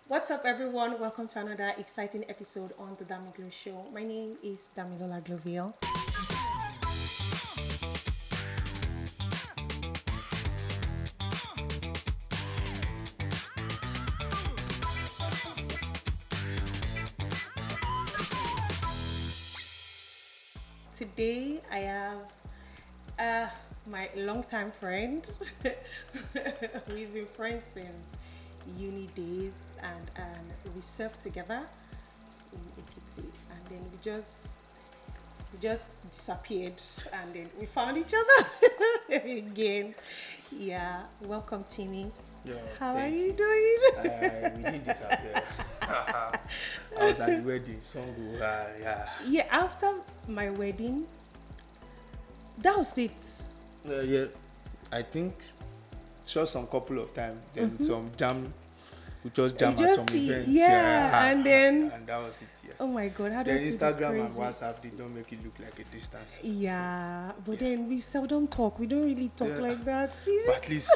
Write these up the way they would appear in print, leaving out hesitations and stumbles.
What's up, everyone? Welcome to another exciting episode on the DamiGlow Show. My name is Damilola. Today, I have my longtime friend. We've been friends since uni days, and we served together in Ekiti, and then we just disappeared, and then we found each other again. Yeah, welcome, Timmy. Yo, How are thank you you. doing? We didn't disappear. I was at the wedding. Yeah, after my wedding, that was it. Yeah. I think just some couple of times. Then some jam. We just jam We at just some see- events. yeah, and then- and that was it. Yeah. Oh my God, how do Then I do this? Instagram and Crazy. WhatsApp, they don't make it look like a distance. Yeah, but Yeah. then we seldom talk. We don't really talk Yeah. like that. But at least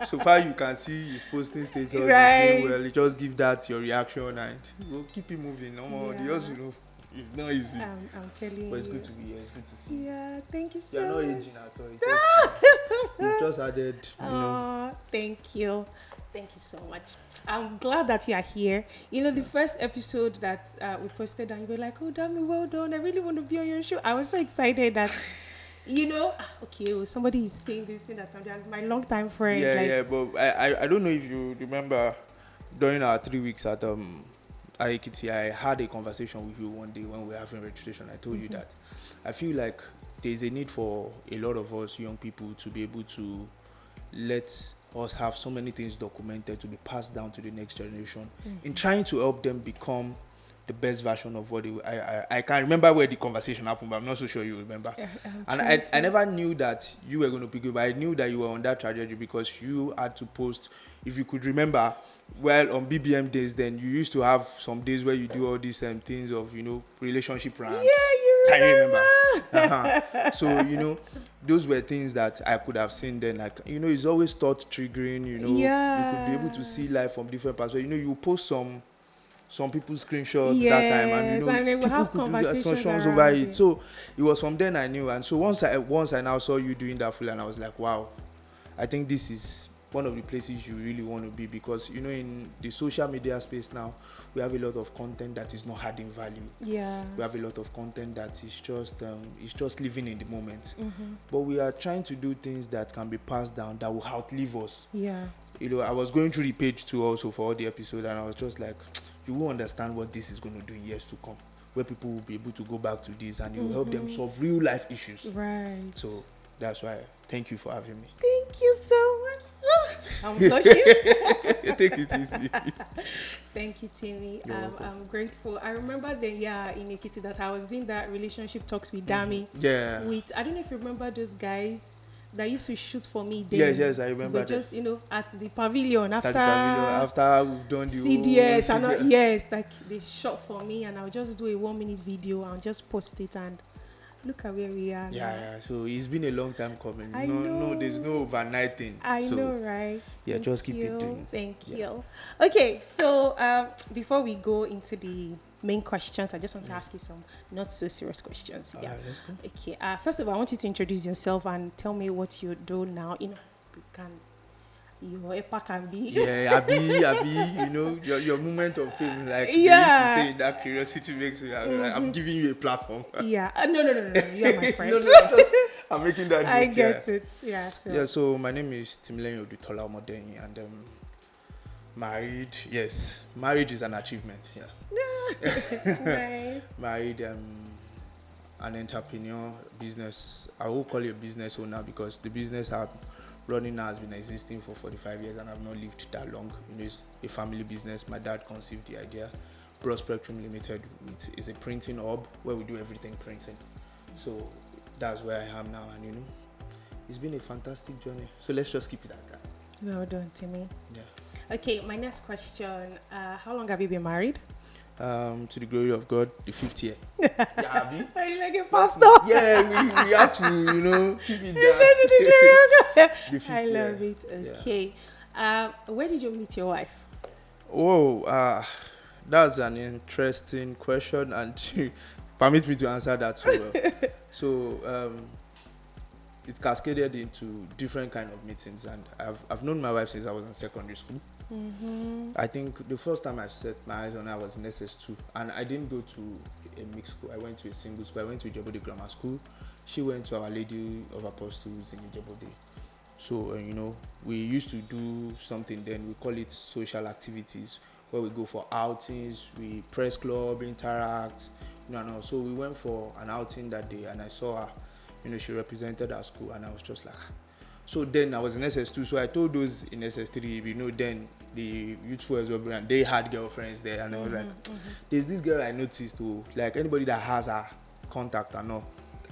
so far you can see he's posting status. He's Right. doing well. You just give that your reaction and we'll keep it moving. No more. Yeah. The hustle, it's not easy. I'm telling But it's you. good to be here. It's good to see you. Yeah, thank you so You're not much. aging at all. You just added, Thank you. Thank you so much. I'm glad that you are here. You know, the first episode that we posted, and you were like, "Oh, Dami, well done. I really want to be on your show." I was so excited that, somebody is saying this thing that I'm doing. My longtime friend. But I don't know if you remember during our 3 weeks at Ekiti, I had a conversation with you one day when we were having registration. I told you that I feel like there's a need for a lot of us young people to be able to let us have so many things documented to be passed down to the next generation in trying to help them become the best version of what they I can't remember where the conversation happened, but I'm not so sure you remember. And I never knew that you were going to pick it, but I knew that you were on that trajectory because you had to post, if you could remember, well, on BBM days, then you used to have some days where you do all these things of, relationship rants. Yeah, you Can you remember? remember? So, those were things that I could have seen then. Like, it's always thought triggering, you could be able to see life from different perspectives. You post some people's screenshots that time, and Yes, and then we'll people have could do conversations discussions around over it. it. So it was from then I knew, and so once I now saw you doing that full, and I was like, wow, I think this is one of the places you really want to be, because in the social media space now, we have a lot of content that is not adding value. Yeah. We have a lot of content that is just living in the moment. But we are trying to do things that can be passed down that will outlive us. Yeah. I was going through the page too also for all the episode, and I was just like, you will understand what this is going to do in years to come, where people will be able to go back to this and you will help them solve real life issues. Right. So that's why thank you for having me. Thank you so much. I'm blushing. Take it easy. Thank you, Timmy. You're welcome. I'm grateful. I remember then, in Ekiti, that I was doing that relationship talks with Dami. Yeah. With, I don't know if you remember those guys that used to shoot for me then. Yes, I remember But just, at the pavilion after After we've done the CDS, whole and yes, like they shot for me, and I'll just do a 1-minute video and just post it, and look at where we are now. Yeah. So it's been a long time coming. I No, know. there's no overnight thing. I So, know, right? Yeah, Thank just keep it you. doing. Thank Yeah. you. Okay, so before we go into the main questions, I just want to ask you some not so serious questions. Yeah. Alright, let's go. Okay. First of all, I want you to introduce yourself and tell me what you do now. You can. Your EPA can be. Yeah, Abi, your moment of fame, like they Yeah. used to say, that curiosity makes me. I'm giving you a platform. Yeah. No. You are my friend. I'm making that joke. I get it. Yeah. So. Yeah, so my name is Timilehin Odutola-Omodehin, and married. Yes, marriage is an achievement. Yeah, Nice. married, an entrepreneur, business. I will call it a business owner because the business I'm running now has been existing for 45 years, and I've not lived that long. It's a family business. My dad conceived the idea. Broad Spectrum Limited is a printing hub where we do everything printing. So that's where I am now, and it's been a fantastic journey. So let's just keep it at that. Well done, Timmy. Yeah. Okay, my next question. How long have you been married? To the glory of God, the 5th year. Yeah, Abi. Are you like a pastor? Yeah, we have to, keep it that. The 5th I year. love it. Yeah. Okay. Where did you meet your wife? Oh, that's an interesting question, and permit me to answer that too well. So, it cascaded into different kind of meetings, and I've known my wife since I was in secondary school. I think the first time I set my eyes on her was in SS2, and I didn't go to a mixed school. I went to a single school. I went to Ijebode Grammar School. She went to Our Lady of Apostles in Ijebode. So, we used to do something then, we call it social activities, where we go for outings, we press club, interact, and all. So we went for an outing that day, and I saw her, she represented our school, and I was just like, "Ah." So then I was in SS2, so I told those in SS3, then the youthful exuberant, they had girlfriends there, and I was like, there's this girl I noticed who, like anybody that has her contact and all.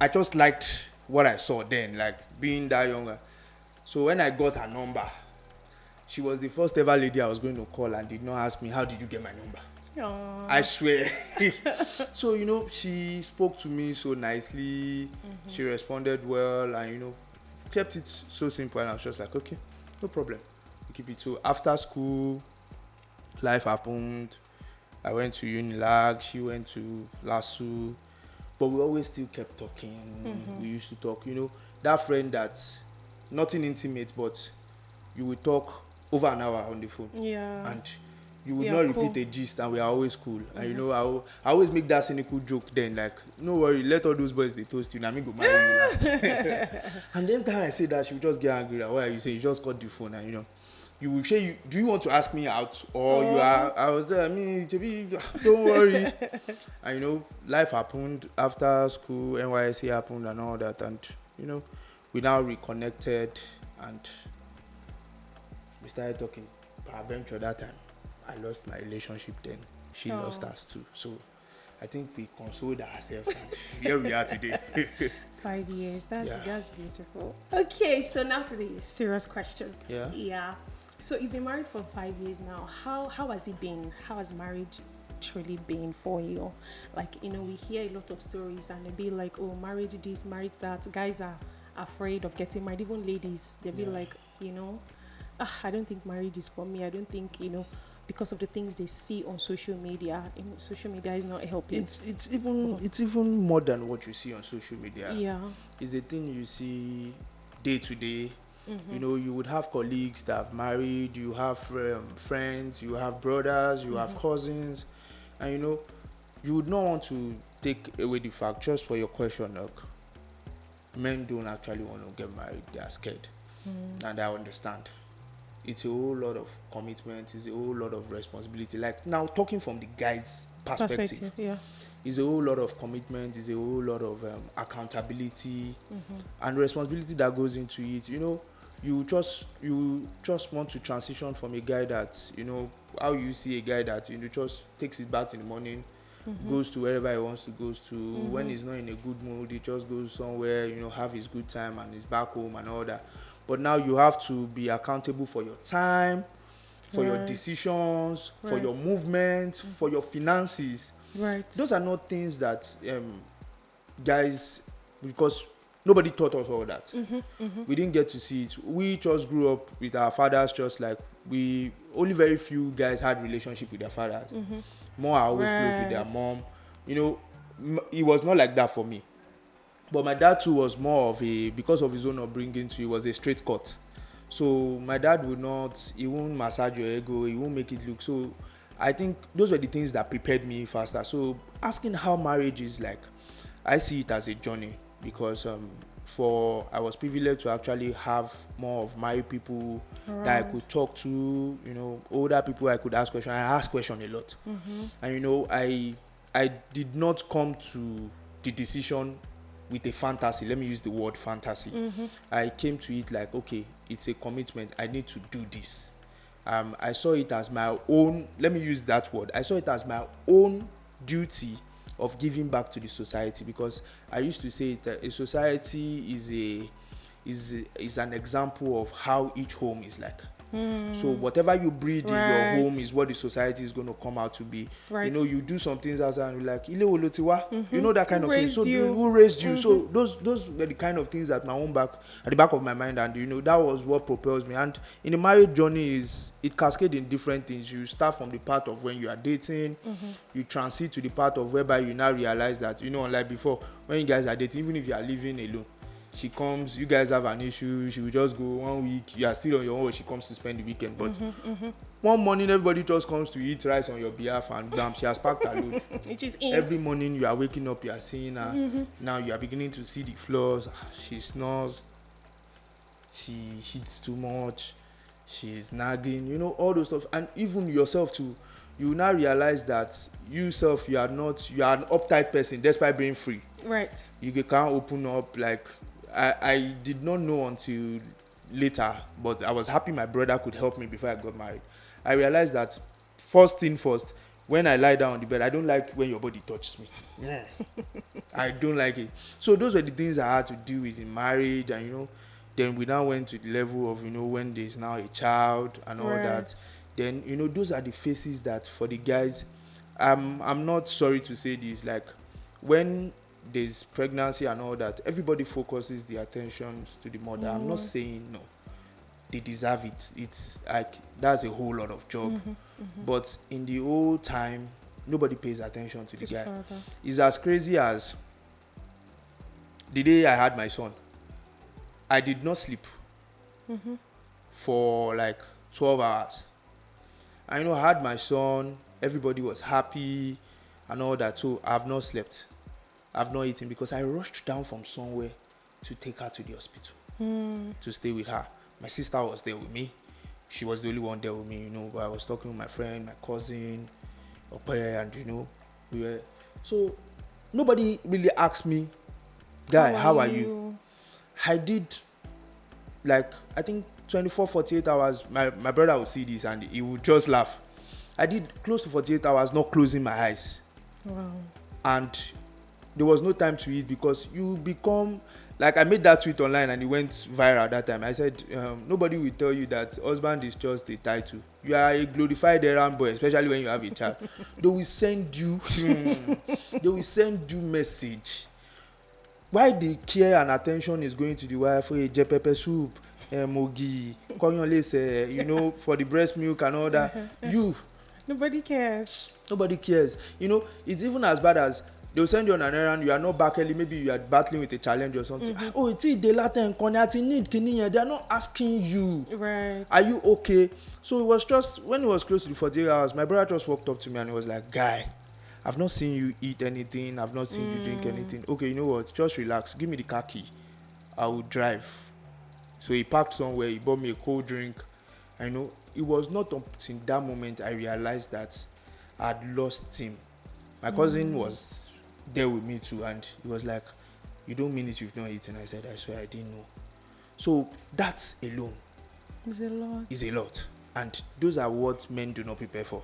I just liked what I saw then, like being that younger. So when I got her number, she was the first ever lady I was going to call and did not ask me, how did you get my number? Aww. I swear. So, she spoke to me so nicely. She responded well and, kept it so simple. And I was just like, okay, no problem. We keep it. So after school, life happened. I went to Unilag. She went to LASU. But we always still kept talking. We used to talk, that friend that, nothing intimate, but you will talk over an hour on the phone. Yeah. And you would not repeat a gist, and we are always cool. And I always make that cynical joke then, like, no worry, let all those boys they toast you, and I go marry you last. And every time I say that, she would just get angry. Like, why are you saying? You just got the phone, and you will say, do you want to ask me out, or you are? I was there. Don't worry. And life happened after school. NYSC happened and all that, and we now reconnected, and we started talking. Peradventure that time, I lost my relationship then. She lost us too. So I think we consoled ourselves, and here we are today. 5 years. That's beautiful. Okay, so now to the serious questions. Yeah. So you've been married for 5 years now. How has it been? How has marriage truly been for you? Like, we hear a lot of stories, and they be like, oh, marriage this, marriage that. Guys are afraid of getting married. Even ladies, they'll be like, I don't think marriage is for me. I don't think, because of the things they see on social media. Social media is not helping. It's even more than what you see on social media. Yeah. It's a thing you see day to day. You would have colleagues that have married, you have friends, you have brothers, you have cousins, and you would not want to take away the fact, just for your question, like, men don't actually want to get married. They are scared. And I understand. It's a whole lot of commitment. It's a whole lot of responsibility. Like, now, talking from the guy's perspective, yeah, it's a whole lot of commitment. It's a whole lot of accountability and responsibility that goes into it. You just want to transition from a guy that, how you see a guy that, just takes his bath in the morning, goes to wherever he wants to go to. When he's not in a good mood, he just goes somewhere, have his good time, and he's back home and all that. But now you have to be accountable for your time, for your decisions, for your movement, for your finances. Right. Those are not things that guys, because nobody taught us all that. We didn't get to see it. We just grew up with our fathers, just like only very few guys had relationship with their fathers. More are always close with their mom. It was not like that for me. But my dad too was more of because of his own upbringing too, he was a straight cut. So my dad he won't massage your ego, he won't make it look. So I think those were the things that prepared me faster. So asking how marriage is like, I see it as a journey, because I was privileged to actually have more of married people that I could talk to, older people I could ask questions. I ask questions a lot. And I did not come to the decision with a fantasy. Let me use the word fantasy. I came to it like, okay, it's a commitment. I need to do this. I saw it as my own, let me use that word. I saw it as my own duty of giving back to the society, because I used to say that a society is an example of how each home is like. So whatever you breed in your Right. home is what the society is going to come out to be. Right. You know, you do some things outside and you're like, Ile wo lo ti wa? You know, that kind Who of thing. raised So you? who raised you? So those were the kind of things that my own back at the back of my mind, and you know, that was what propels me. And in the marriage journey is it cascades in different things. You start from the part of when you are dating, you transit to the part of whereby you now realize that, you know, unlike before, when you guys are dating, even if you are living alone, she comes, you guys have an issue, she will just go 1 week, you are still on your own, she comes to spend the weekend. But one morning, everybody just comes to eat rice on your behalf, and bam, she has packed her load. Which is in. Every morning you are waking up, you are seeing her. Now you are beginning to see the flaws. She snores, she eats too much, she's nagging, you know, all those stuff. And even yourself too, you now realize that you are an uptight person despite being free. Right. You can't open up. Like I did not know until later, but I was happy my brother could help me before I got married. I realized that first thing first, when I lie down on the bed, I don't like when your body touches me. I don't like it. So those were the things I had to deal with in marriage, and you know, then we now went to the level of, you know, when there's now a child and all that. Then, you know, those are the phases that for the guys, I'm not sorry to say this, like when there's pregnancy and all that, everybody focuses the attention to the mother. I'm not saying no, they deserve it. It's like that's a whole lot of job. But in the old time, nobody pays attention to the guy. Father. It's as crazy as the day I had my son. I did not sleep for like 12 hours. I know I had my son, everybody was happy and all that. So I've not slept. I've not eaten because I rushed down from somewhere to take her to the hospital to stay with her. My sister was there with me. She was the only one there with me, you know, but I was talking with my friend, my cousin, and you know, we were. So nobody really asked me, guy, how are you? I did like, I think 24, 48 hours. My brother would see this and he would just laugh. I did close to 48 hours not closing my eyes. Wow. And there was no time to eat because you become, like I made that tweet online and it went viral that time. I said, nobody will tell you that husband is just a title. You are a glorified errand boy, especially when you have a child. They will send you, message. Why the care and attention is going to the wife, hey, pepper soup, mogi, you know, for the breast milk and all that. Nobody cares. Nobody cares. You know, it's even as bad as they'll send you on an errand, you are not back early, maybe you are battling with a challenge or something. Oh, it's the Latin need they are not asking you. Right. Are you okay? So it was just, when it was close to the 48 hours, my brother just walked up to me and he was like, guy, I've not seen you eat anything. I've not seen you drink anything. Okay, you know what? Just relax. Give me the car key. I will drive. So he parked somewhere. He bought me a cold drink. I know it was not until that moment I realized that I'd lost him. My cousin was there with me too, and he was like, "You don't mean it? You've not eaten?" I said, "I swear I didn't know." So that alone It's a lot. is a lot, and those are what men do not prepare for.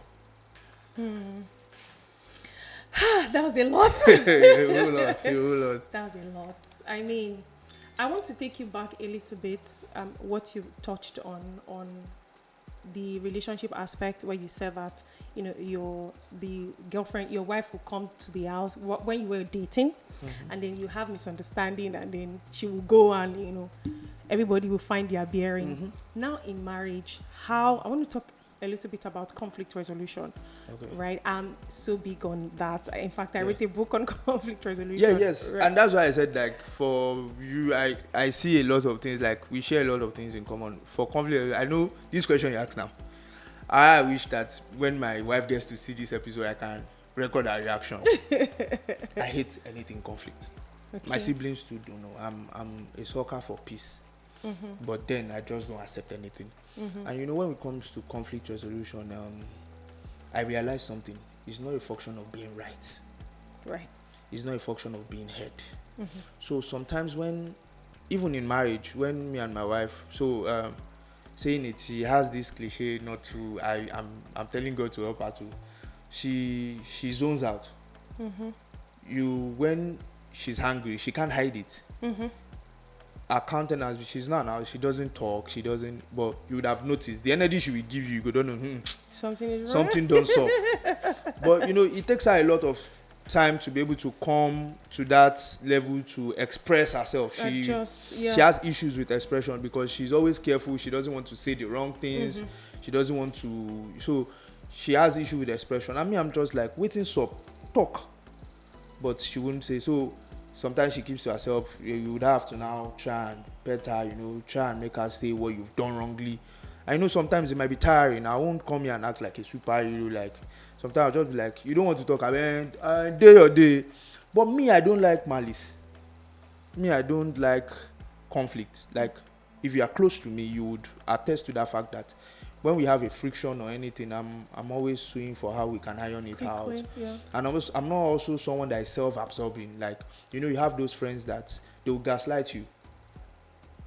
That was a lot. A whole lot. That was a lot. I mean, I want to take you back a little bit. What you touched on the relationship aspect, where you said that, you know, the girlfriend, your wife will come to the house when you were dating, and then you have misunderstanding, and then she will go and, you know, everybody will find their bearing. Now in marriage, I want to talk a little bit about conflict resolution. Okay. Right? I'm so big on that. In fact, I wrote a book on conflict resolution. Yeah, yes. Right. And that's why I said, like, for you, I see a lot of things, like, we share a lot of things in common. For conflict, I know this question you ask now. I wish that when my wife gets to see this episode, I can record her reaction. I hate anything conflict. Okay. My siblings too don't know. I'm a sucker for peace. But then I just don't accept anything. And you know, when it comes to conflict resolution, I realized something. It's not a function of being right. Right. It's not a function of being heard. So sometimes when, even in marriage, when me and my wife, saying it, she has this cliche not to, I'm telling God to help her to, she zones out. When she's hungry, she can't hide it. her countenance, she's not now, she doesn't talk, she doesn't, but you would have noticed the energy she will give you, you don't know, Something is wrong. something don't sup. But you know, it takes her a lot of time to be able to come to that level to express herself. She has issues with expression because she's always careful. She doesn't want to say the wrong things. She doesn't want to, so she has issue with expression. I mean, I'm just like, waiting, sup, talk, but she wouldn't say. So sometimes she keeps to herself. You would have to now try and pet her, you know, try and make her say what you've done wrongly. I know sometimes it might be tiring. I won't come here and act like a superhero. Like, sometimes I'll just be like, you don't want to talk, I mean, day or day. But me, I don't like malice. Me, I don't like conflict. Like, if you are close to me, you would attest to that fact that when we have a friction or anything, I'm always suing for how we can iron it out. Yeah. And I'm not also someone that is self-absorbing. Like, you know, you have those friends that they will gaslight you.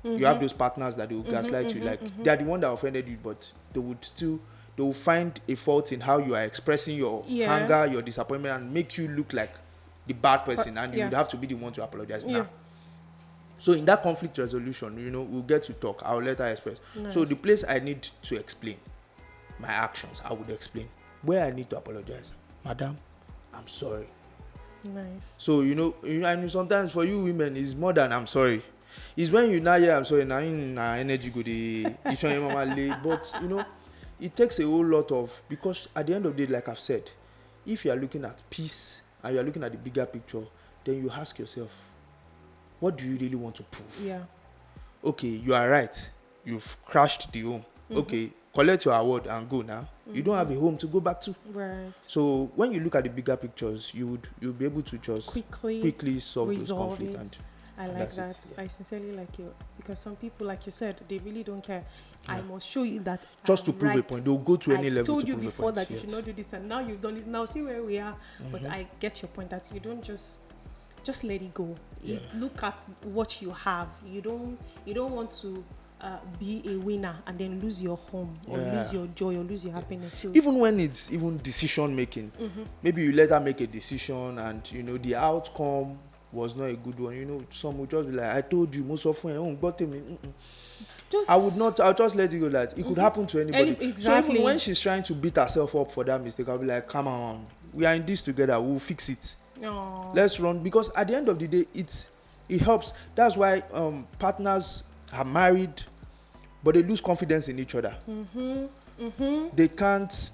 You have those partners that they will gaslight you. Like, they're the one that offended you, but they will find a fault in how you are expressing your anger, your disappointment, and make you look like the bad person, and you would have to be the one to apologize now. So in that conflict resolution, you know, we'll get to talk. I'll let her express. Nice. So the place I need to explain my actions, I would explain. Where I need to apologize, madam, I'm sorry. Nice. So you know, and sometimes for you women, it's more than I'm sorry. It's when you now I'm sorry, now in energy go the but you know, it takes a whole lot of, because at the end of the day, like I've said, if you are looking at peace and you are looking at the bigger picture, then you ask yourself, what do you really want to prove? Yeah. Okay, you are right. You've crashed the home. Okay, collect your award and go now. You don't have a home to go back to. Right. So when you look at the bigger pictures, you'll be able to just quickly solve those conflicts. And I like that. I sincerely like you, because some people, like you said, they really don't care. I must show you that just to prove a point. They'll go to any level. I told you before that you should not do this, and now you've done it. Now see where we are. But I get your point that you don't just let it go. Look at what you have. You don't want to be a winner and then lose your home or lose your joy or lose your happiness. So even when it's even decision making, maybe you let her make a decision and you know the outcome was not a good one. You know, some would just be like, I told you, most often I'll just let it go. That it could happen to anybody. Exactly. So even when she's trying to beat herself up for that mistake, I'll be like, come on, we are in this together, we'll fix it. Aww. Let's run, because at the end of the day, it helps. That's why partners are married, but they lose confidence in each other. They can't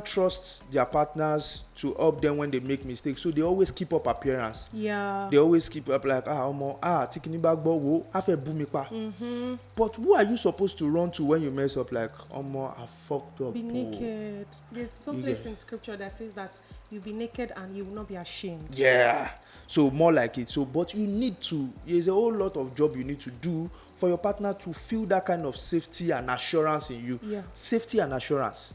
trust their partners to help them when they make mistakes, so they always keep up appearance. They always keep up like tikini bag bo afe bumi pa. But who are you supposed to run to when you mess up? Like I fucked up. Be naked. There's some place in scripture that says that you'll be naked and you will not be ashamed. Yeah. So more like it. So but there's a whole lot of job you need to do for your partner to feel that kind of safety and assurance in you. Safety and assurance.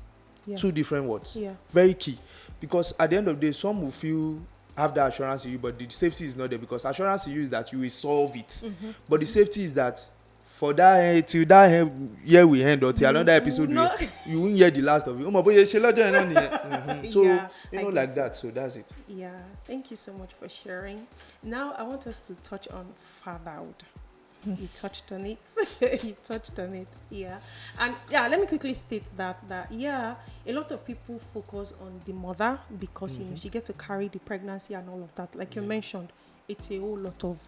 Two different words. Very key. Because at the end of the day, some will have that assurance in you, but the safety is not there, because assurance in you is that you will solve it. But the safety is that for that till that year we end or till another episode you won't hear the last of it. So you know, like that. So that's it. Thank you so much for sharing. Now I want us to touch on fatherhood. You touched on it. And let me quickly state that a lot of people focus on the mother because you know she gets to carry the pregnancy and all of that. Like you mentioned, it's a whole lot of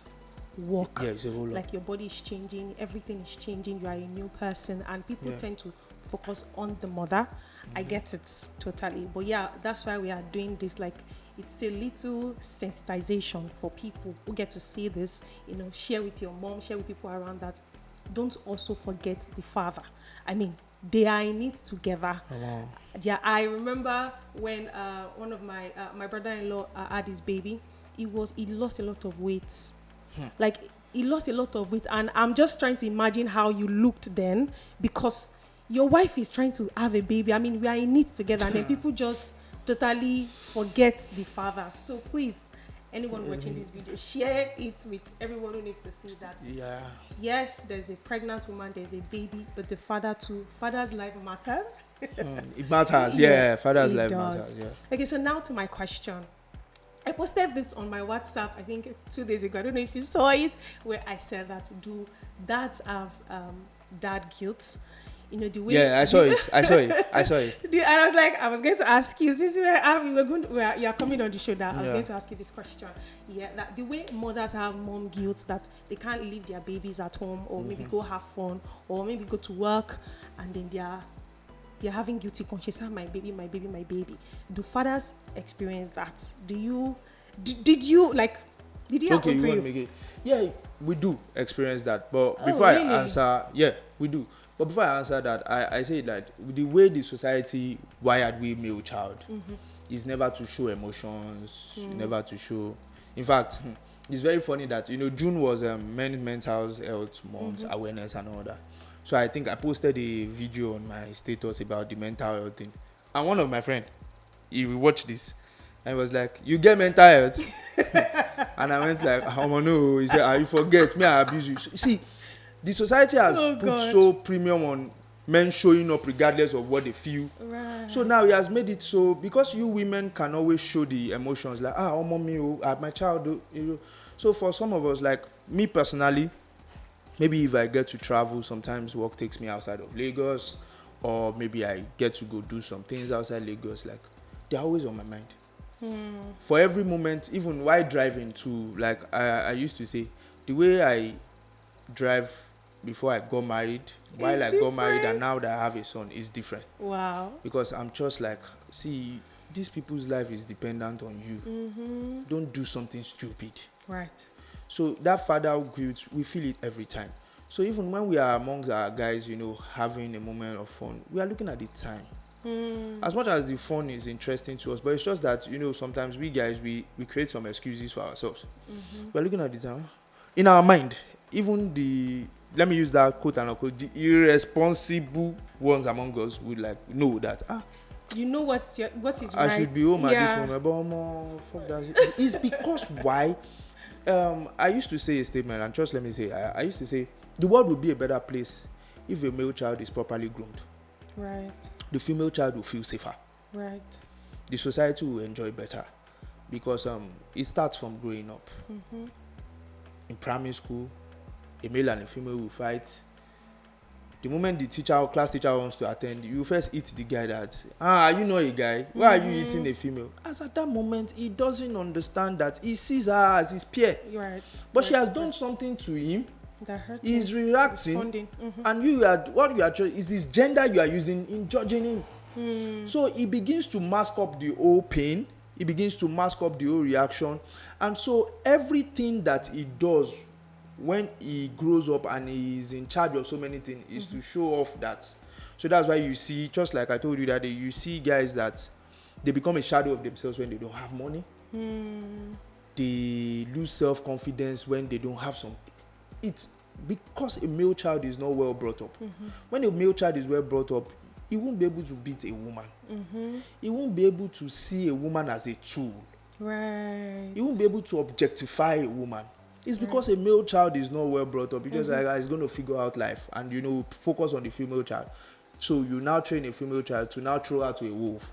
work. It's a whole lot. Like your body is changing, everything is changing, you are a new person, and people tend to focus on the mother. I get it totally, but that's why we are doing this. Like, it's a little sensitization for people who get to see this, you know, share with your mom, share with people around that. Don't also forget the father. I mean, they are in it together. I remember when one of my brother-in-law had his baby, he lost a lot of weight. Like, he lost a lot of weight, and I'm just trying to imagine how you looked then, because your wife is trying to have a baby. I mean, we are in it together, and then people just totally forget the father. So please, anyone watching this video, share it with everyone who needs to see that. Yes, there's a pregnant woman, there's a baby, but the father too. Father's life matters. It matters. Father's life matters. Okay, so now to my question. I posted this on my WhatsApp, I think 2 days ago. I don't know if you saw it, where I said that do dads have dad guilt? You know, the way. Yeah, I saw it. I saw it. I saw it. And I was like, I was going to ask you, since you're coming on the show, that I was Yeah. going to ask you this question. Yeah, that the way mothers have mom guilt, that they can't leave their babies at home, or maybe go have fun, or maybe go to work, and then they're having guilty conscience. Ah, my baby, my baby, my baby. Do fathers experience that? Did you did it happen to you? Yeah, we do experience that. But Oh, before really? I answer, yeah, we do. But before I answer that, I say that the way the society wired we male child is never to show emotions, never to show. In fact, it's very funny that June was men's mental health month, awareness and all that. So I think I posted a video on my status about the mental health thing, and one of my friend, he will watch this, and he was like, "You get mental health?" And I went like, "Oh no," he said, "You forget me, I abuse you." So, see, the society has Oh, put God. so premium on men showing up regardless of what they feel. Right. So now he has made it so, because you women can always show the emotions, like, oh mommy, my child, So for some of us, like me personally, maybe if I get to travel, sometimes work takes me outside of Lagos, or maybe I get to go do some things outside Lagos, like they're always on my mind. For every moment, even while driving too, like I used to say, the way I drive before I got married, while I got married, different. and now that I have a son, is different. Wow. Because I'm just like, see, these people's life is dependent on you. Don't do something stupid. Right. So that father guilt, we feel it every time. So even when we are amongst our guys, having a moment of fun, we are looking at the time. As much as the fun is interesting to us, but it's just that, sometimes we guys, we create some excuses for ourselves. We're looking at the time. In our mind, even let me use that quote and unquote, the irresponsible ones among us would know that, You know what is right. I should be home at this moment, but fuck that. It's because why? I used to say a statement, and just let me say, I used to say, the world would be a better place if a male child is properly groomed. Right. The female child will feel safer. Right. The society will enjoy better, because it starts from growing up. In primary school, a male and a female will fight. The moment the class teacher wants to attend, you first eat the guy that, a guy, why are you eating a female? As at that moment, he doesn't understand that he sees her as his peer. Right. But she has done something to him. That hurt He's him. reacting. Responding. And what you are is his gender you are using in judging him. So he begins to mask up the whole pain. He begins to mask up the whole reaction. And so everything that he does when he grows up and he is in charge of so many things is to show off that. So that's why you see, just like I told you that day, you see guys that they become a shadow of themselves when they don't have money. They lose self-confidence when they don't have some. It's because a male child is not well brought up. When a male child is well brought up, he won't be able to beat a woman. He won't be able to see a woman as a tool. Right. He won't be able to objectify a woman. It's because a male child is not well brought up. Because he's going to figure out life and focus on the female child. So you now train a female child to now throw her to a wolf.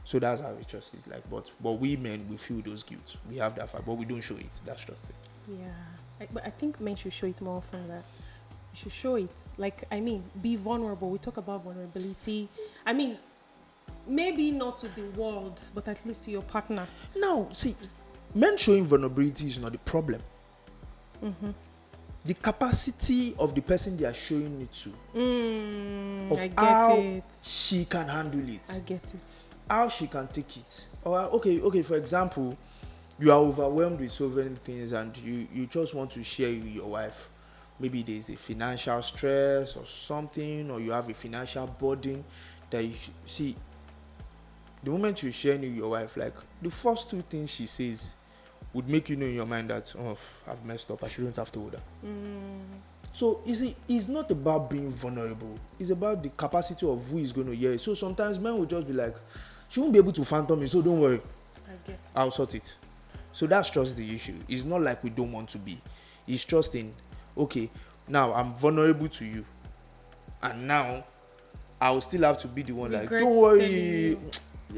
So that's how it just is like. But we men, we feel those guilt. We have that fact, but we don't show it. That's just it. Yeah. But I think men should show it more often. That you should show it. Be vulnerable. We talk about vulnerability. Maybe not to the world, but at least to your partner. Now, see, men showing vulnerability is not the problem. The capacity of the person they are showing it to, of I get how it. she can handle it, I get it. how she can take it. Or okay. For example, you are overwhelmed with so many things, and you just want to share with your wife. Maybe there's a financial stress or something, or you have a financial burden that you see. The moment you share with your wife, like the first two things she says would make you know in your mind that, I've messed up, I shouldn't have told her. So you see, it's not about being vulnerable, it's about the capacity of who is going to hear it. So sometimes men will just be like, she won't be able to phantom me, so don't worry, I get it. I'll sort it. So that's just the issue. It's not like we don't want to be. It's just okay, now I'm vulnerable to you, and now I'll still have to be the one like, don't worry,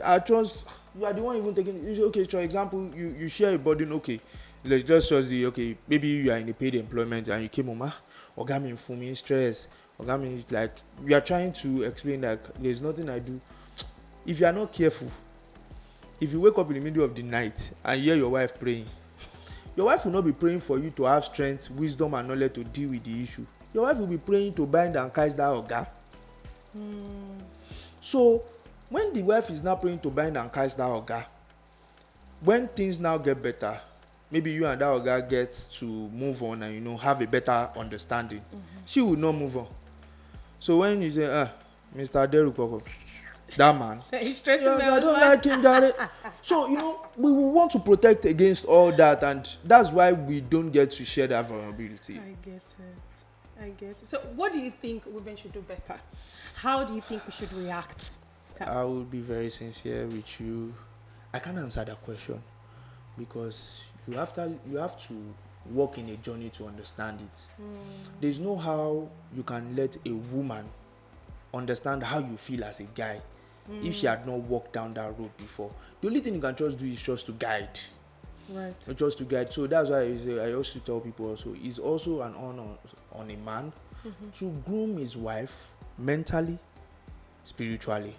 I trust you are the one even taking. Okay, for example, you share a burden. Okay, let's just trust the okay. Maybe you are in a paid employment and you came home, Ogami for me stress. Ogami like we are trying to explain that there's nothing I do. If you are not careful, if you wake up in the middle of the night and hear your wife praying, your wife will not be praying for you to have strength, wisdom, and knowledge to deal with the issue. Your wife will be praying to bind and cast that oga. So when the wife is now praying to bind and cast that oga, when things now get better, maybe you and that oga get to move on and have a better understanding. She will not move on. So when you say, Mr. Derukoko, that man, He's stressing me I out. don't like him, Daddy. So we will want to protect against all that, and that's why we don't get to share that vulnerability. I get it. So what do you think women should do better? How do you think we should react? I will be very sincere with you. I can't answer that question because you have to walk in a journey to understand it. There's no how you can let a woman understand how you feel as a guy if she had not walked down that road before. The only thing you can just do is just to guide. Right. Just to guide. So that's why I also tell people also, it's also an honor on a man to groom his wife mentally, spiritually.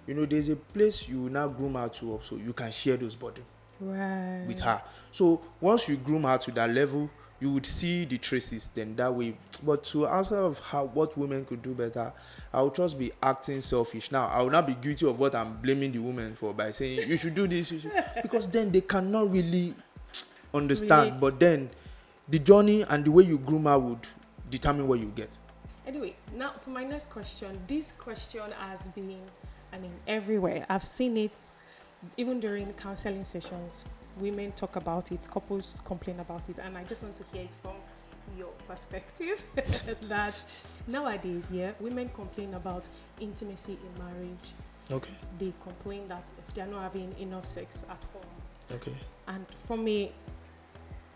There's a place you will now groom her to, so you can share those burdens with her. So once you groom her to that level, you would see the traces then that way. But to answer of what women could do better, I will just be acting selfish. Now I will not be guilty of what I'm blaming the women for by saying you should do this, because then they cannot really understand. Relate. But then the journey and the way you groom her would determine what you get. Anyway, now to my next question. This question has been, everywhere. I've seen it even during counseling sessions. Women talk about it, couples complain about it, and I just want to hear it from your perspective. That nowadays, women complain about intimacy in marriage. Okay. They complain that they're not having enough sex at home. Okay. And from a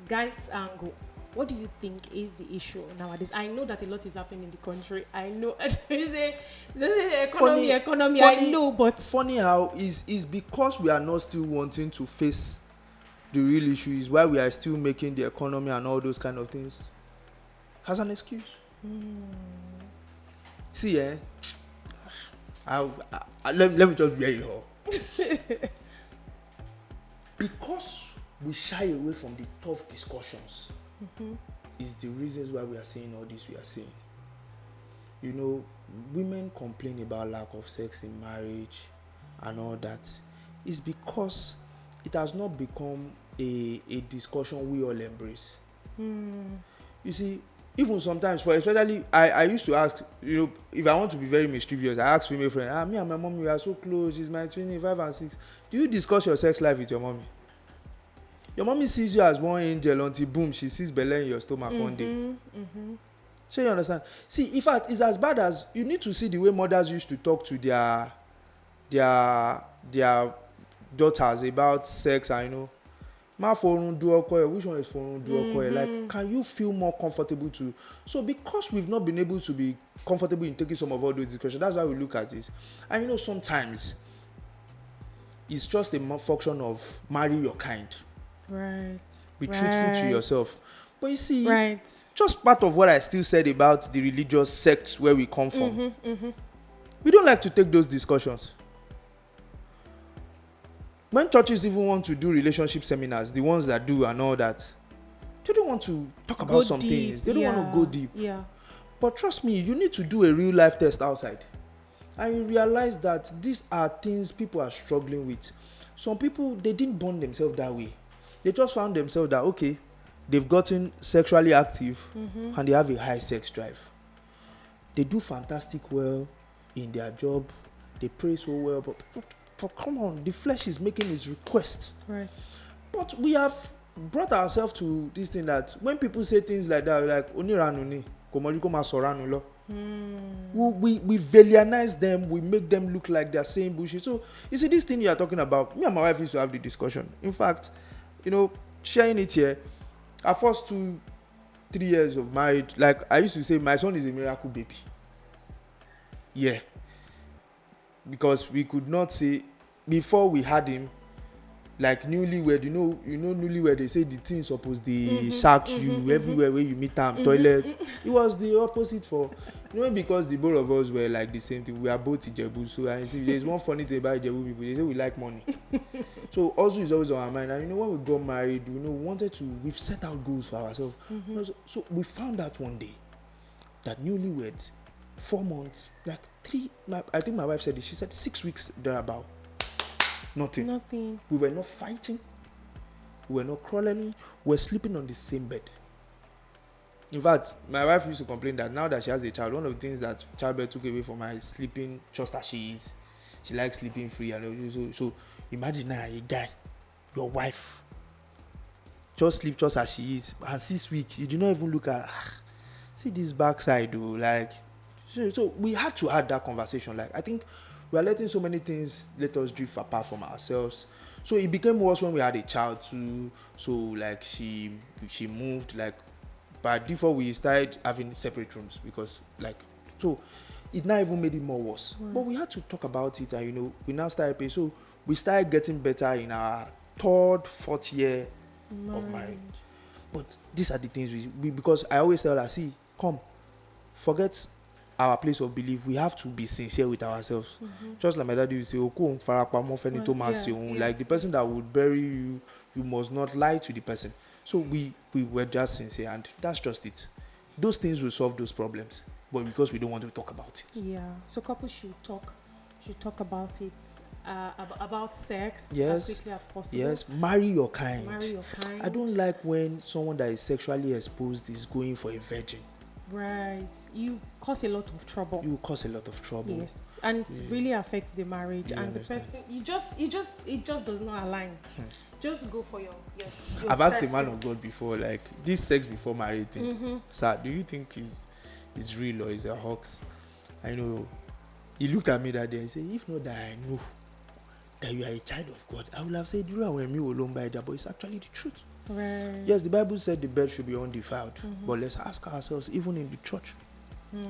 guy's angle, what do you think is the issue nowadays? I know that a lot is happening in the country. I know there's economy. Funny, I know, but funny how is because we are not still wanting to face the real issue is why we are still making the economy and all those kind of things as an excuse. See, let me just be here. Because we shy away from the tough discussions is the reasons why we are saying all this we are saying. Women complain about lack of sex in marriage and all that. It's because it has not become a discussion we all embrace. You see, even sometimes, especially, I used to ask, if I want to be very mischievous, I ask female friends, me and my mom, we are so close, she's my 25 and 6. Do you discuss your sex life with your mommy? Your mommy sees you as one angel until boom, she sees Bella in your stomach one day. So you understand? See, in fact, it's as bad as you need to see the way mothers used to talk to their daughters about sex. Which one is for like, can you feel more comfortable to? So because we've not been able to be comfortable in taking some of all those discussions, that's why we look at this. And sometimes it's just a function of marry your kind. Right. Be truthful to yourself. But you see, just part of what I still said about the religious sects where we come from. We don't like to take those discussions. When churches even want to do relationship seminars, the ones that do and all that, they don't want to talk about some things. They don't want to go deep. Yeah. But trust me, you need to do a real life test outside. And you realize that these are things people are struggling with. Some people, they didn't born themselves that way. They just found themselves that, okay, they've gotten sexually active and they have a high sex drive. They do fantastic well in their job. They pray so well, but come on, the flesh is making its request. Right. But we have brought ourselves to this thing that when people say things like that, we're like, Oniranuni, komoriko masoranulo. We villainize them, we make them look like they're saying bullshit. So, you see, this thing you are talking about, me and my wife used to have the discussion. In fact, sharing it here, our first 2-3 years of marriage, like I used to say, my son is a miracle baby. Yeah. Because we could not say before we had him, like newlywed, you know newlywed, they say the thing suppose they shark you everywhere where you meet them, toilet. It was the opposite for, because the both of us were like the same thing. We are both Ijebu, so and see, there's one funny thing about Ijebu people. They say we like money. So also is always on our mind. And when we got married, we wanted to, we've set out goals for ourselves. So we found out one day that newlyweds, 4 months, like 3, I think my wife said it, she said 6 weeks thereabout. Nothing. We were not fighting. We were not quarreling. We were sleeping on the same bed. In fact, my wife used to complain that now that she has a child, one of the things that childbirth took away from her is sleeping just as she is. She likes sleeping free. And so imagine now a guy, your wife, just sleep just as she is. And 6 weeks, you do not even look at, see this backside though. Like, so we had to have that conversation. Like, I think we are letting so many things let us drift apart from ourselves. So it became worse when we had a child too. So like she moved, like by default we started having separate rooms because like, so it now even made it more worse. But we had to talk about it, and we now started paying. So we started getting better in our 3rd, 4th year of marriage. But these are the things we because I always tell her, see, come, forget our place of belief. We have to be sincere with ourselves. Just like my daddy would say, like the person that would bury you, you must not lie to the person. So we were just sincere, and that's just it. Those things will solve those problems, but because we don't want to talk about it. Yeah, so couples should talk about it, about sex as quickly as possible. Yes, marry your kind. I don't like when someone that is sexually exposed is going for a virgin. Right, you cause a lot of trouble. Yes, and it really affects the marriage, and the person. It just does not align. Just go for your I've asked the man of God before, like this sex before marriage thing. Sir, do you think is real or is a hoax? I know. He looked at me that day and said, if not that I know that you are a child of God, I would have said you are me alone by that, but it's actually the truth. Right. Yes, the Bible said the bed should be undefiled, but let's ask ourselves, even in the church,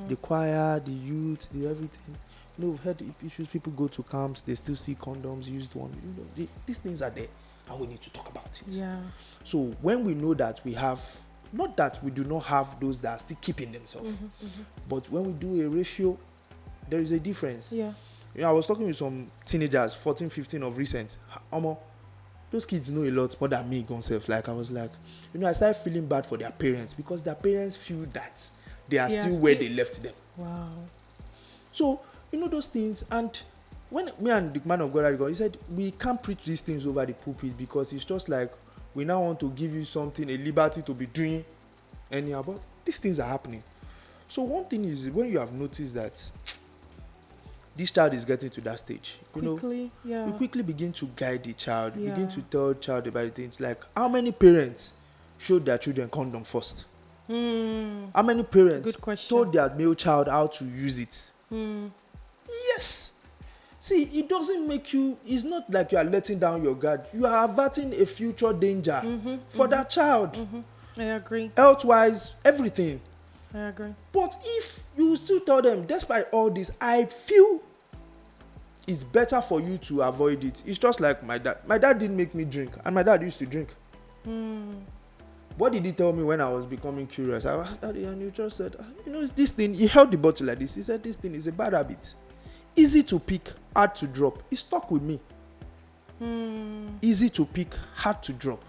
the choir, the youth, the everything. We've heard issues. People go to camps, they still see condoms, used ones. These things are there, and we need to talk about it. Yeah. So when we know that we have, not that we do not have those that are still keeping themselves, but when we do a ratio, there is a difference. Yeah. I was talking with some teenagers, 14, 15 of recent. Those kids know a lot more than me themselves. Like I was like, I started feeling bad for their parents because their parents feel that they are still where they left them. Wow. So, those things. And when me and the man of God had gone, he said, we can't preach these things over the pulpit because it's just like we now want to give you something, a liberty to be doing anyhow. But these things are happening. So one thing is, when you have noticed that this child is getting to that stage, you quickly begin to guide the child, begin to tell the child about things. Like, how many parents showed their children condom first? How many parents told their male child how to use it? Yes. See, it doesn't make you, it's not like you are letting down your guard. You are averting a future danger for that child. I agree. Health-wise, everything. I agree. But if you still tell them, despite all this, I feel it's better for you to avoid it. It's just like my dad. My dad didn't make me drink, and my dad used to drink. What did he tell me when I was becoming curious? I asked Daddy, and he just said, this thing, he held the bottle like this. He said, this thing is a bad habit. Easy to pick, hard to drop. It stuck with me. Easy to pick, hard to drop.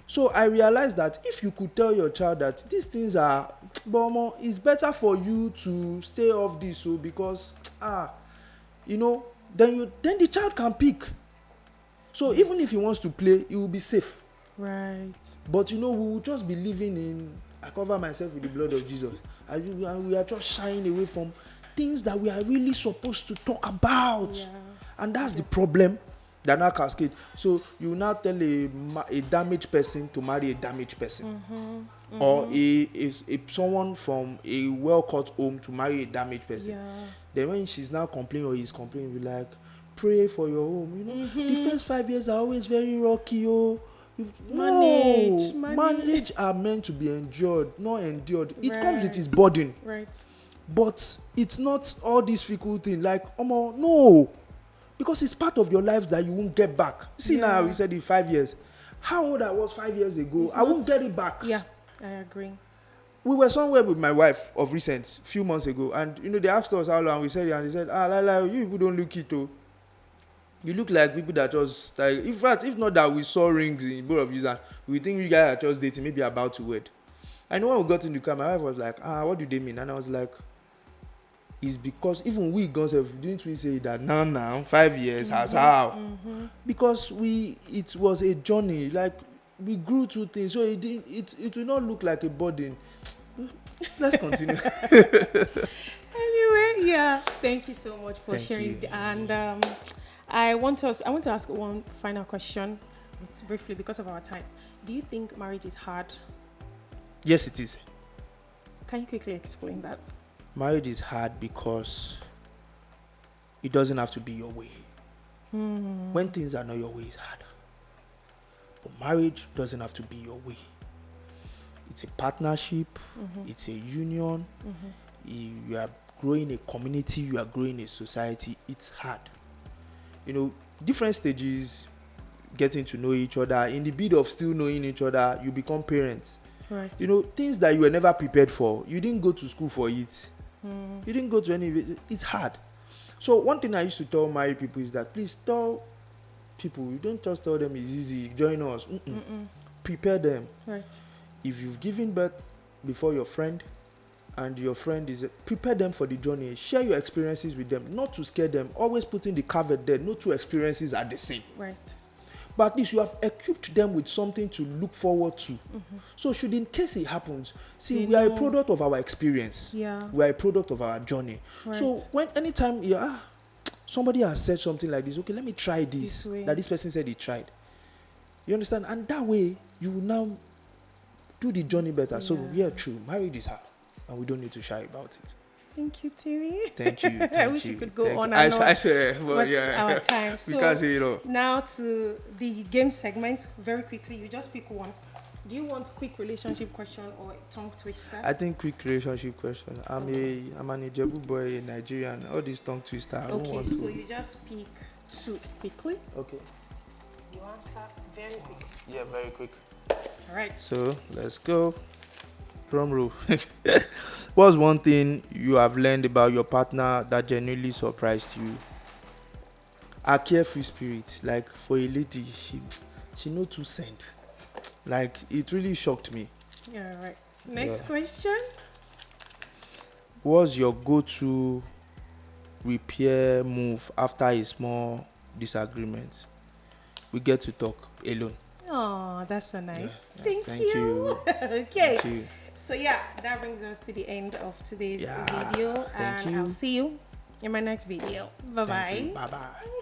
So I realized that if you could tell your child that these things are, Bomo, it's better for you to stay off this, so because then the child can pick. So even if he wants to play, he will be safe. Right. But we will just be living in, I cover myself with the blood of Jesus. And we are just shying away from things that we are really supposed to talk about. Yeah. And that's the problem. They're not cascade. So you will now tell a damaged person to marry a damaged person. Or a someone from a well-cut home to marry a damaged person. Yeah. Then when she's now complaining or he's complaining, be like, pray for your home. The first 5 years are always very rocky. Manage are meant to be endured, not endured. It comes with its burden. Right. But it's not all this difficult thing. Like, no. because it's part of your life that you won't get back. See, now we said in 5 years. How old I was 5 years ago, I won't get it back. Yeah, I agree. We were somewhere with my wife of recent, few months ago, and they asked us how long. We said, and they said, you people don't look it, oh. You look like people that just, like, in fact, if not that we saw rings in both of you, and we think you guys are just dating, maybe about to wed. I know when we got in the car, my wife was like, what do they mean? And I was like, it's because even we guys didn't we say that now 5 years as how? Because it was a journey, like we grew through things, so it will not look like a burden. Let's continue. Anyway, yeah, thank you so much for sharing. And I want to ask one final question. It's briefly because of our time. Do you think marriage is hard? Yes, it is. Can you quickly explain that? Marriage is hard because it doesn't have to be your way. When things are not your way, it's hard. But marriage doesn't have to be your way. It's a partnership. It's a union. You are growing a community. You are growing a society. It's hard. Different stages, getting to know each other. In the bid of still knowing each other, you become parents. Right. Things that you were never prepared for. You didn't go to school for it. You didn't go to any of it. It's hard. So one thing I used to tell married people is that please tell people, you don't just tell them it's easy, join us. Prepare them. Right. If you've given birth before your friend and your friend is, prepare them for the journey. Share your experiences with them, not to scare them. Always putting the caveat there. No two experiences are the same. Right. But at least you have equipped them with something to look forward to. So should in case it happens, see, we are a product of our experience. Yeah. We are a product of our journey. Right. So anytime somebody has said something like this, okay, let me try this that this person said he tried. You understand? And that way you will now do the journey better. So true. Marriage is hard, and we don't need to shy about it. Thank you, Timmy. Thank you. I wish you could go on and on. I swear, but our time. We can't say it all. Now to the game segment. Very quickly, you just pick one. Do you want quick relationship question or tongue twister? I think quick relationship question. I'm an Ijebu boy, a Nigerian. All these tongue twister. Okay, so you just pick two quickly. Okay. You answer very quick. Yeah, very quick. All right. So let's go. Drum roll. What's one thing you have learned about your partner that genuinely surprised you? A carefree spirit. Like for a lady, she know to send. Like it really shocked me. Yeah, right. Next question. What's your go-to repair move after a small disagreement? We get to talk alone. Oh, that's so nice. Yeah. Thank Thank you. you. Okay. Thank you. So that brings us to the end of today's video, and I'll see you in my next video. Bye bye. Bye bye.